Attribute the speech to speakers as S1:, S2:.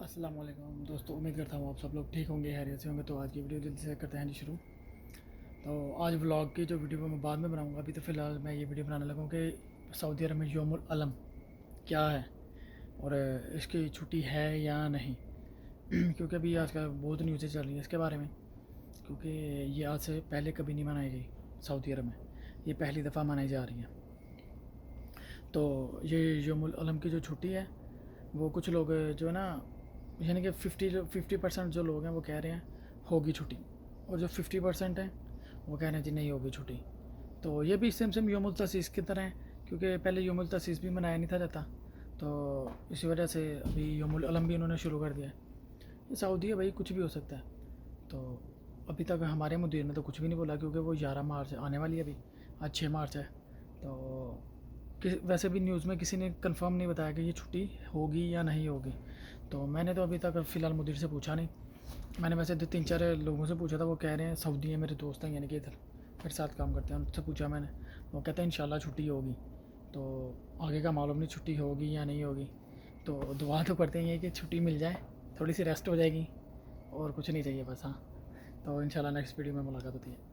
S1: السلام علیکم دوستو، امید کرتا ہوں آپ سب لوگ ٹھیک ہوں گے، خیریت سے ہوں گے۔ تو آج کی ویڈیو جلدی سے کرتے ہیں جی شروع۔ تو آج ولاگ کی جو ویڈیو میں بعد میں بناؤں گا، ابھی تو فی الحال میں یہ ویڈیو بنانے لگا ہوں کہ سعودی عرب میں یوم العلم کیا ہے اور اس کی چھٹی ہے یا نہیں کیونکہ ابھی آج کل بہت نیوزیں چل رہی ہیں اس کے بارے میں، کیونکہ یہ آج سے پہلے کبھی نہیں منائی گئی سعودی عرب میں، یہ پہلی دفعہ منائی جا رہی ہے۔ تو یہ یوم العلم کی جو چھٹی ہے وہ کچھ لوگ جو ہے نا، یعنی کہ 50% جو لوگ ہیں وہ کہہ رہے ہیں ہوگی چھٹی، اور جو 50% ہیں وہ کہہ رہے ہیں جی نہیں ہوگی چھٹی۔ تو یہ بھی سیم یوم التاسیس کی طرح ہے، کیونکہ پہلے یوم التاسیس بھی منایا نہیں تھا جاتا، تو اسی وجہ سے ابھی یوم العلم بھی انہوں نے شروع کر دیا ہے۔ یہ سعودی ہے بھائی، کچھ بھی ہو سکتا ہے۔ تو ابھی تک ہمارے مدیر نے تو کچھ بھی نہیں بولا، کیونکہ وہ 11 مارچ آنے والی ہے، ابھی آج 6 مارچ ہے۔ تو ویسے بھی نیوز میں کسی نے کنفرم نہیں بتایا کہ یہ چھٹی ہوگی یا نہیں ہوگی۔ تو میں نے تو ابھی تک فی الحال مدیر سے پوچھا نہیں، میں نے ویسے 2-3-4 لوگوں سے پوچھا تھا، وہ کہہ رہے ہیں سعودی ہیں میرے دوست ہیں، یعنی کہ ادھر میرے ساتھ کام کرتے ہیں، ان سے پوچھا میں نے، وہ کہتے ہیں انشاءاللہ چھٹی ہوگی۔ تو آگے کا معلوم نہیں چھٹی ہوگی یا نہیں ہوگی، تو دعا تو کرتے ہیں کہ چھٹی مل جائے، تھوڑی سی ریسٹ ہو جائے گی، اور کچھ نہیں چاہیے بس۔ ہاں، تو انشاءاللہ نیکسٹ ویڈیو میں ملاقات ہوتی ہے۔